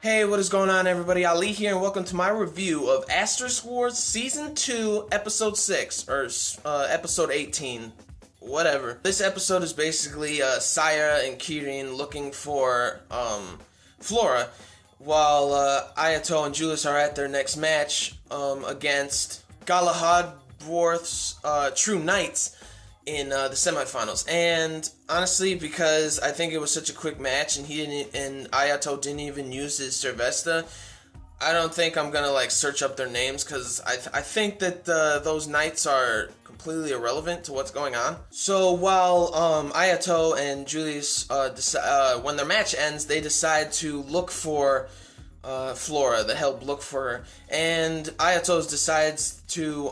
Hey, what is going on, everybody? Ali here, and welcome to my review of Asterisk Wars Season 2, Episode 6, or Episode 18, whatever. This episode is basically Saya and Kirin looking for Flora, while AYATO and Julius are at their next match against Galahad Dwarf's True Knights in the semifinals. And honestly, because I think it was such a quick match and AYATO didn't even use his Cervesta, I don't think I'm gonna like search up their names, because I think that those knights are completely irrelevant to what's going on. So while AYATO and Julius when their match ends, they decide to look for Flora, the help look for her, and AYATO decides to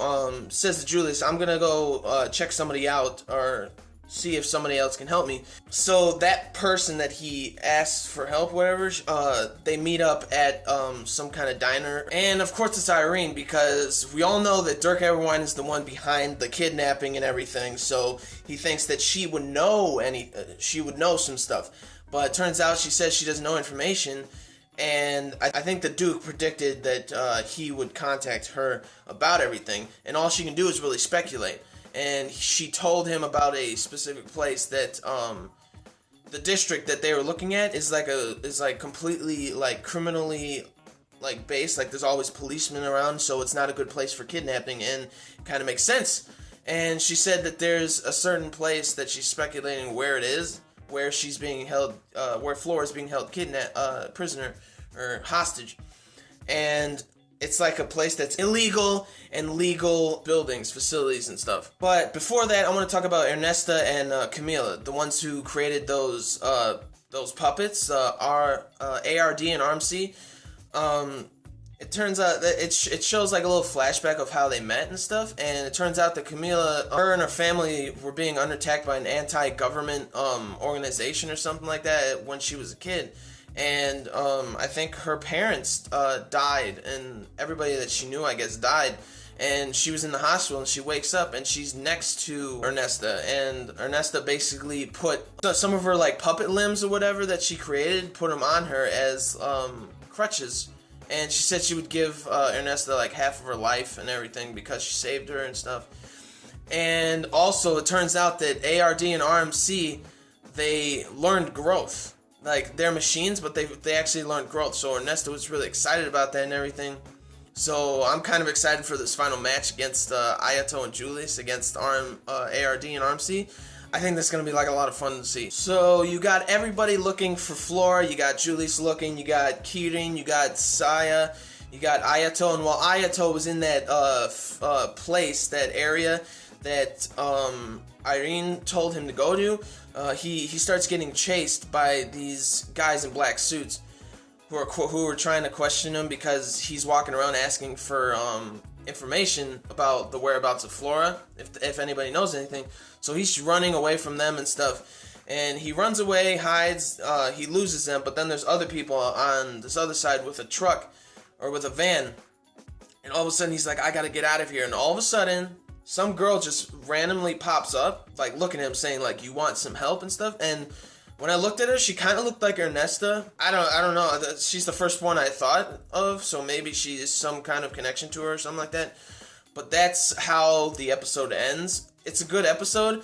says to Julius, I'm gonna go check somebody out, or see if somebody else can help me. So that person that he asks for help, whatever, they meet up at some kind of diner, and of course it's Irene, because we all know that Dirk Everwine is the one behind the kidnapping and everything. So he thinks that she would know some stuff, but it turns out she says she doesn't know information. And I think the Duke predicted that he would contact her about everything, and all she can do is really speculate. And she told him about a specific place that the district that they were looking at is like completely like criminally like based. Like there's always policemen around, so it's not a good place for kidnapping, and it kind of makes sense. And she said that there's a certain place that she's speculating where it is, where she's being held, where Flora's being held prisoner or hostage, and it's like a place that's illegal and legal buildings, facilities, and stuff. But before that, I want to talk about Ernesta and Camila, the ones who created those puppets, ARD and RMC. It turns out that it shows like a little flashback of how they met and stuff, and it turns out that Camila, her and her family were being under attack by an anti-government organization or something like that when she was a kid. And I think her parents died, and everybody that she knew, I guess, died. And she was in the hospital, and she wakes up, and she's next to Ernesta. And Ernesta basically put some of her like puppet limbs or whatever that she created, put them on her as crutches. And she said she would give Ernesta like half of her life and everything because she saved her and stuff. And also, it turns out that ARD and RMC, they learned growth. Like, they're machines, but they actually learned growth. So Ernesta was really excited about that and everything. So I'm kind of excited for this final match against AYATO and Julius, against ARD and RMC. I think that's going to be like a lot of fun to see. So you got everybody looking for Flora, you got Julius looking, you got Kirin, you got Saya, you got AYATO, and while AYATO was in that place, that area that Irene told him to go to, he starts getting chased by these guys in black suits who are trying to question him because he's walking around asking for information about the whereabouts of Flora, if anybody knows anything. So he's running away from them and stuff, and he runs away, hides, he loses them, but then there's other people on this other side with a truck or with a van, and all of a sudden he's like, I gotta get out of here. And all of a sudden some girl just randomly pops up, like looking at him saying like, you want some help and stuff. And when I looked at her, she kind of looked like Ernesta. I don't know. She's the first one I thought of, so maybe she is some kind of connection to her or something like that. But that's how the episode ends. It's a good episode.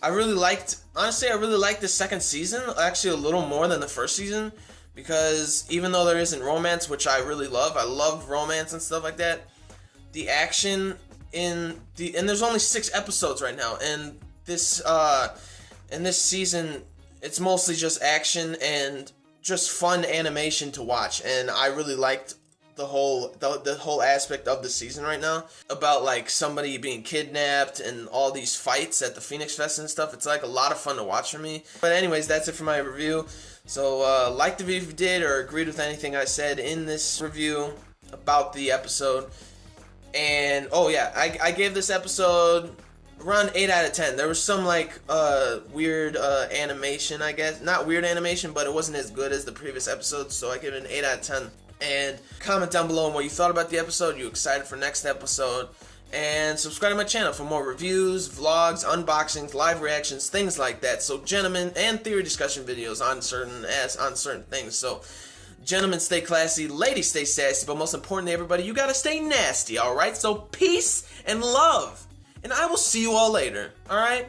Honestly, I really liked the second season, actually a little more than the first season, because even though there isn't romance, which I really love, I love romance and stuff like that, the action and there's only 6 episodes right now, and this season, it's mostly just action and just fun animation to watch, and I really liked the whole aspect of the season right now, about like somebody being kidnapped and all these fights at the Phoenix Fest and stuff. It's like a lot of fun to watch for me. But anyways, that's it for my review. So like the video if you did or agreed with anything I said in this review about the episode. And oh yeah, I gave this episode around 8 out of 10. There was some like weird animation, I guess. Not weird animation, but it wasn't as good as the previous episodes, so I give it an 8 out of 10. And comment down below on what you thought about the episode. You excited for next episode? And subscribe to my channel for more reviews, vlogs, unboxings, live reactions, things like that. So gentlemen, and theory discussion videos on certain things. So Gentlemen, stay classy. Ladies, stay sassy. But most importantly, everybody, you gotta stay nasty, alright? So peace and love. And I will see you all later, alright?